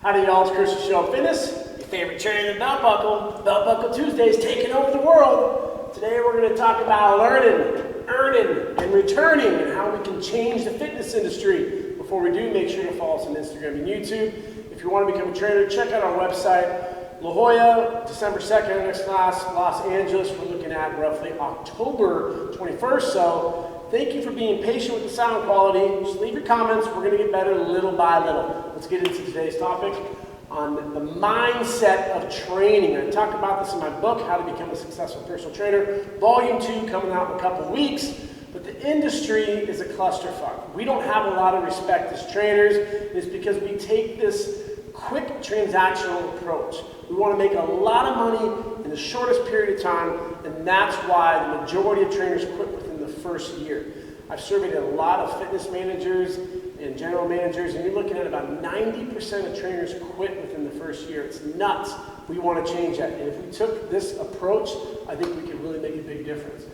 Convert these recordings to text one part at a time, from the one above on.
Howdy y'all, it's Chris with Show Fitness, your favorite trainer in the belt buckle. Belt Buckle Tuesdays taking over the world. Today we're going to talk about learning, earning, and returning and how we can change the fitness industry. Before we do, make sure to follow us on Instagram and YouTube. If you want to become a trainer, check out our website. La Jolla, December 2nd, next class, Los Angeles. We're looking at roughly October 21st, so thank you for being patient with the sound quality. Just leave your comments. We're going to get better little by little. Let's get into today's topic on the mindset of training. I talk about this in my book, How to Become a Successful Personal Trainer, Volume 2, coming out in a couple weeks. But the industry is a clusterfuck. We don't have a lot of respect as trainers. It's because we take this quick transactional approach. We want to make a lot of money in the shortest period of time, and that's why the majority of trainers quit within the first year. I've surveyed a lot of fitness managers and general managers, and you're looking at about 90% of trainers quit within the first year. It's nuts. We want to change that. And if we took this approach, I think we could really make a big difference.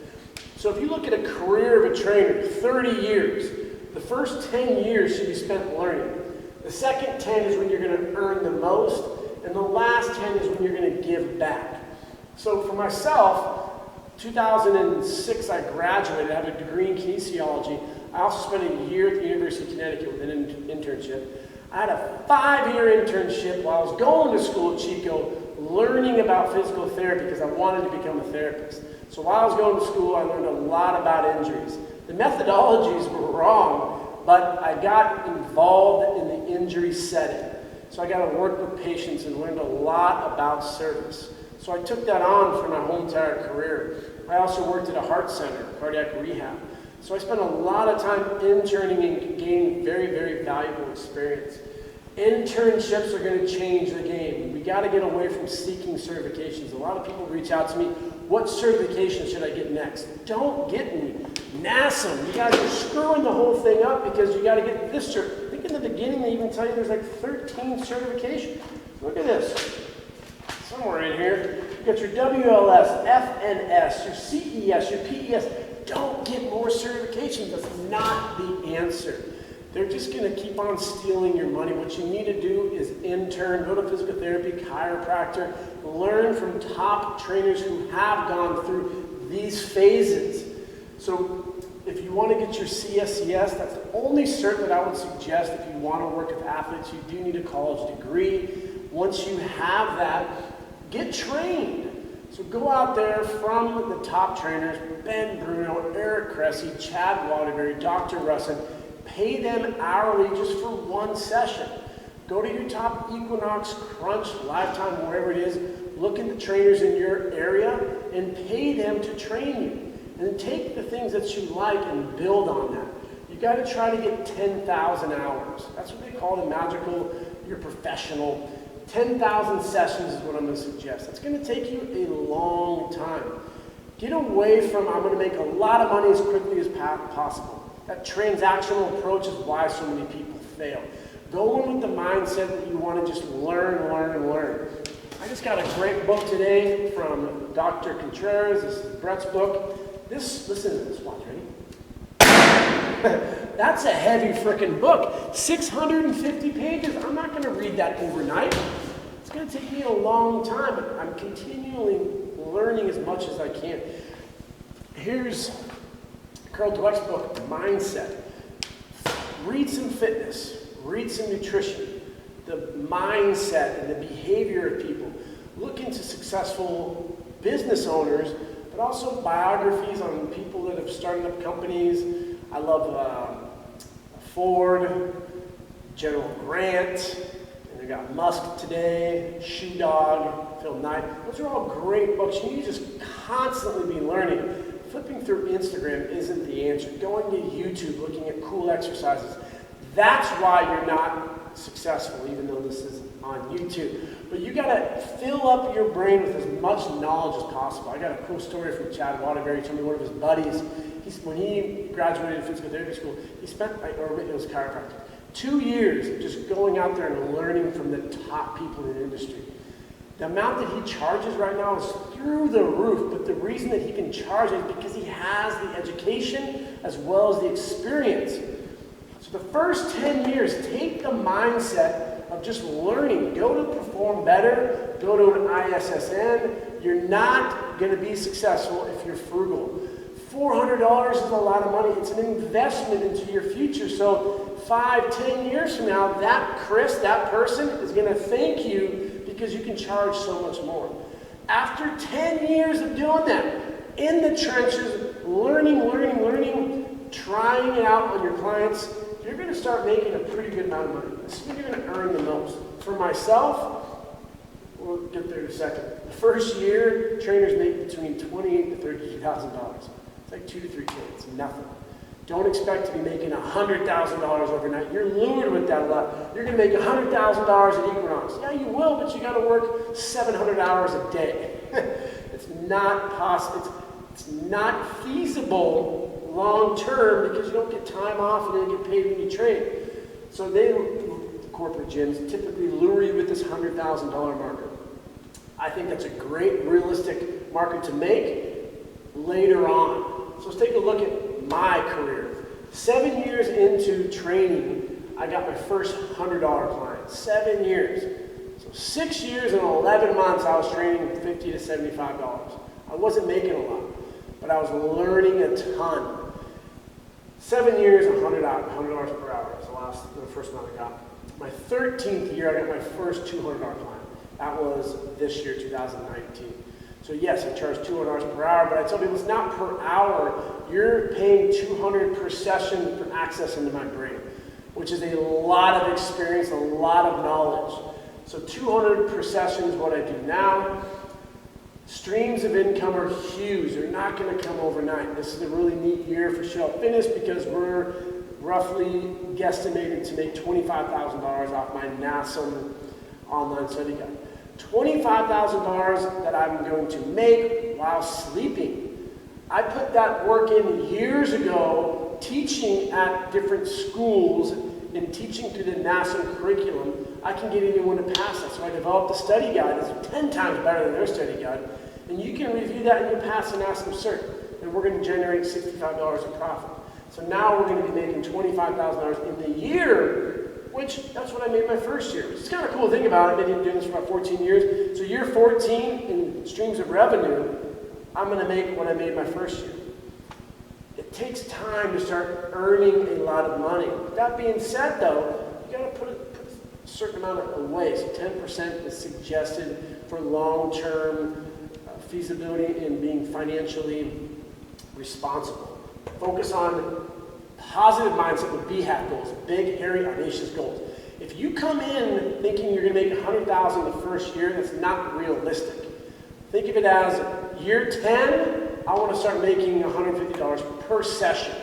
So if you look at a career of a trainer, 30 years, the first 10 years should be spent learning. The second 10 is when you're going to earn the most, and the last 10 is when you're going to give back. So for myself, 2006 I graduated, I have a degree in kinesiology. I also spent a year at the University of Connecticut with an internship. I had a 5-year internship while I was going to school at Chico, learning about physical therapy because I wanted to become a therapist. So while I was going to school, I learned a lot about injuries. The methodologies were wrong, but I got involved in the injury setting. So I got to work with patients and learned a lot about service. So I took that on for my whole entire career. I also worked at a heart center, cardiac rehab. So I spent a lot of time interning and gaining very, very valuable experience. Internships are going to change the game. We got to get away from seeking certifications. A lot of people reach out to me, what certification should I get next? Don't get any NASA. You guys are screwing the whole thing up because you got to get this cert. I think in the beginning they even tell you there's like 13 certifications. Look at this. Somewhere in here, you got your WLS, FNS, your CES, your PES. Don't get more certifications. That's not the answer. They're just going to keep on stealing your money. What you need to do is intern, go to physical therapy, chiropractor, learn from top trainers who have gone through these phases. So if you want to get your CSCS, that's the only cert that I would suggest if you want to work with athletes. You do need a college degree. Once you have that, get trained. So go out there from the top trainers, Ben Bruno, Eric Cressy, Chad Waterbury, Dr. Russin. Pay them hourly just for one session. Go to your top Equinox, Crunch, Lifetime, wherever it is. Look at the trainers in your area and pay them to train you. And then take the things that you like and build on that. You got to try to get 10,000 hours. That's what they call the magical, you're professional. 10,000 sessions is what I'm going to suggest. That's going to take you a long time. Get away from, I'm going to make a lot of money as quickly as possible. That transactional approach is why so many people fail. Go in with the mindset that you want to just learn, learn, and learn. I just got a great book today from Dr. Contreras. This is Brett's book. Listen to this, watch, ready? That's a heavy freaking book. 650 pages. I'm not going to read that overnight. It's going to take me a long time, but I'm continually learning as much as I can. Here's Carl Dweck's book, Mindset. Read some fitness. Read some nutrition. The mindset and the behavior of people. Look into successful business owners, but also biographies on people that have started up companies. I love Ford, General Grant, and we got Musk today, Shoe Dog, Phil Knight. Those are all great books. You need to just constantly be learning. Flipping through Instagram isn't the answer. Going to YouTube, looking at cool exercises. That's why you're not successful, even though this is on YouTube. But you gotta fill up your brain with as much knowledge as possible. I got a cool story from Chad Waterbury. He told me one of his buddies, when he graduated physical therapy school, he spent, or it was chiropractic, 2 years just going out there and learning from the top people in the industry. The amount that he charges right now is through the roof, but the reason that he can charge it is because he has the education as well as the experience. So The first 10 years, take the mindset of just learning. Go to Perform Better, go to an ISSN. You're not going to be successful if you're frugal. $400 is a lot of money. It's an investment into your future. So 5, 10 years from now, that Chris, that person is going to thank you because you can charge so much more. After 10 years of doing that, in the trenches, learning, trying it out on your clients, you're going to start making a pretty good amount of money. This is when you're going to earn the most. For myself, we'll get there in a second. The first year, trainers make between $28,000 to $32,000. It's like 2 to 3 kids. It's nothing. Don't expect to be making $100,000 overnight. You're lured with that lot. You're going to make $100,000 at Equinox. Yeah, you will, but you got to work 700 hours a day. It's not possible. It's not feasible long term because you don't get time off and you don't get paid when you train. So the corporate gyms typically lure you with this $100,000 marker. I think that's a great realistic marker to make later on. So let's take a look at my career. 7 years into training, I got my first $100 client. 7 years. So 6 years and 11 months I was training $50 to $75. I wasn't making a lot, but I was learning a ton. 7 years, $100 per hour. That's the first amount I got. My 13th year, I got my first $200 client. That was this year, 2019. So yes, I charge $200 per hour, but I tell people it's not per hour. You're paying $200 per session for access into my brain, which is a lot of experience, a lot of knowledge. So $200 per session is what I do now. Streams of income are huge. They're not going to come overnight. This is a really neat year for Shell Fitness because we're roughly guesstimated to make $25,000 off my NASA online study guide. $25,000 that I'm going to make while sleeping. I put that work in years ago teaching at different schools and teaching through the NASA curriculum. I can get anyone to pass that. So I developed a study guide that's 10 times better than their study guide. And you can review that and you'll pass and ask them cert. And we're going to generate $65 in profit. So now we're going to be making $25,000 in the year, which that's what I made my first year. It's kind of cool to think about it. I've been doing this for about 14 years. So year 14 in streams of revenue, I'm going to make what I made my first year. It takes time to start earning a lot of money. That being said, though, you got to put a certain amount away. So 10% is suggested for long-term feasibility and being financially responsible. Focus on positive mindset with BHAG goals, big, hairy, audacious goals. If you come in thinking you're going to make $100,000 the first year, that's not realistic. Think of it as year 10, I want to start making $150 per session.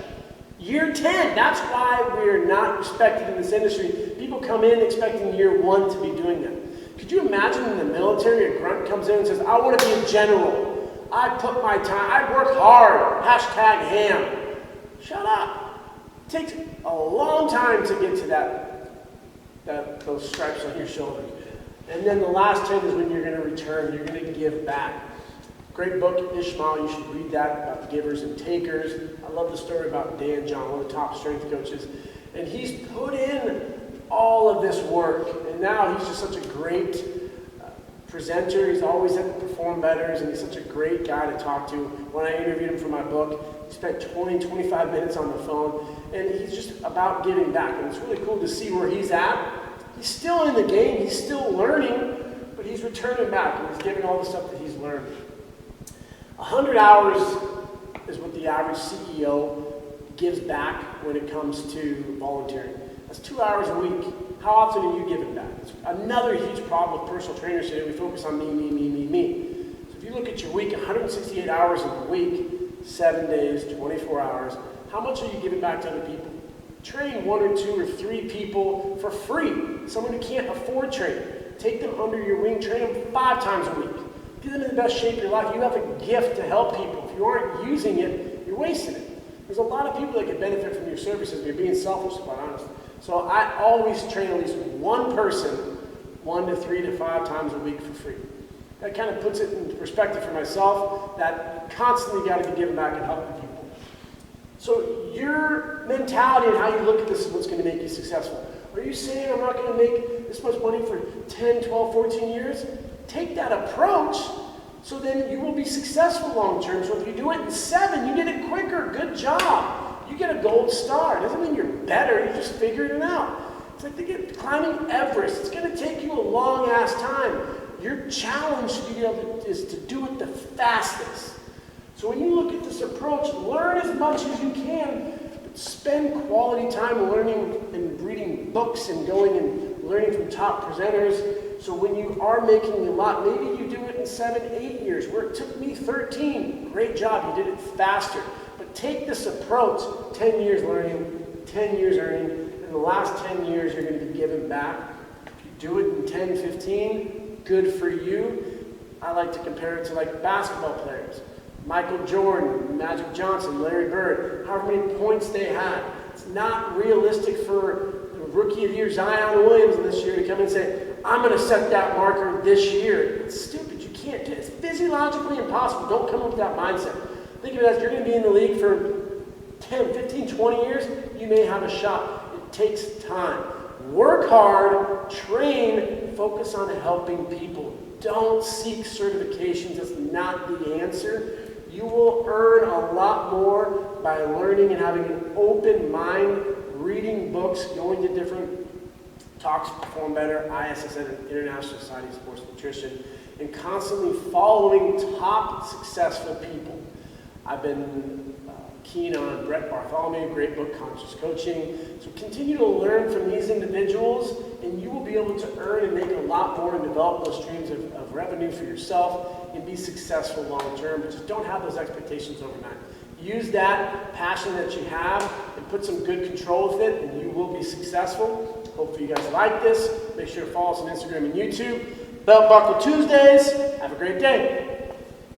Year 10, that's why we're not respected in this industry. People come in expecting year 1 to be doing that. Could you imagine in the military, a grunt comes in and says, I want to be a general. I put my time, I work hard, #ham. Shut up. It takes a long time to get to those stripes on your shoulders. And then the last 10 is when you're going to return, you're going to give back. Great book, Ishmael, you should read that, about givers and takers. I love the story about Dan John, one of the top strength coaches. And he's put in all of this work, and now he's just such a great presenter. He's always at the Perform Betters, and he's such a great guy to talk to. When I interviewed him for my book, he spent 20-25 minutes on the phone, and he's just about giving back. And it's really cool to see where he's at. He's still in the game, he's still learning, but he's returning back, and he's giving all the stuff that he's learned. 100 hours is what the average CEO gives back when it comes to volunteering. That's 2 hours a week. How often are you giving back? It's another huge problem with personal trainers today. We focus on me. So if you look at your week, 168 hours in a week, 7 days, 24 hours, how much are you giving back to other people? Train 1 or 2 or 3 people for free. Someone who can't afford training. Take them under your wing, train them 5 times a week. Get them in the best shape of your life. You have a gift to help people. If you aren't using it, you're wasting it. There's a lot of people that can benefit from your services. You're being selfish, quite honest. So I always train at least one person 1 to 3 to 5 times a week for free. That kind of puts it in perspective for myself that you constantly got to be giving back and helping people. So your mentality and how you look at this is what's going to make you successful. Are you saying I'm not going to make this much money for 10, 12, 14 years? Take that approach, so then you will be successful long term. So if you do it in 7, you did it quicker. Good job. You get a gold star. It doesn't mean you're better. You just figured it out. It's like climbing Everest. It's going to take you a long-ass time. Your challenge is to do it the fastest. So when you look at this approach, learn as much as you can, but spend quality time learning and reading books and going and learning from top presenters. So when you are making a lot, maybe you do it in 7, 8 years, where it took me 13. Great job, you did it faster. But take this approach, 10 years learning, 10 years earning, and the last 10 years you're going to be giving back. If you do it in 10, 15, good for you. I like to compare it to like basketball players. Michael Jordan, Magic Johnson, Larry Bird, however many points they had. It's not realistic for the Rookie of the Year Zion Williamson this year to come and say, I'm going to set that marker this year. It's stupid. You can't do it. It's physiologically impossible. Don't come up with that mindset. Think of it as you're going to be in the league for 10, 15, 20 years. You may have a shot. It takes time. Work hard, train, focus on helping people. Don't seek certifications. That's not the answer. You will earn a lot more by learning and having an open mind, reading books, going to different talks to perform better, ISSN, International Society of Sports Nutrition, and constantly following top successful people. I've been keen on Brett Bartholomew, great book, Conscious Coaching. So continue to learn from these individuals, and you will be able to earn and make a lot more and develop those streams of revenue for yourself and be successful long term. But just don't have those expectations overnight. Use that passion that you have and put some good control with it, and you will be successful. Hopefully you guys like this. Make sure to follow us on Instagram and YouTube. Belt Buckle Tuesdays. Have a great day.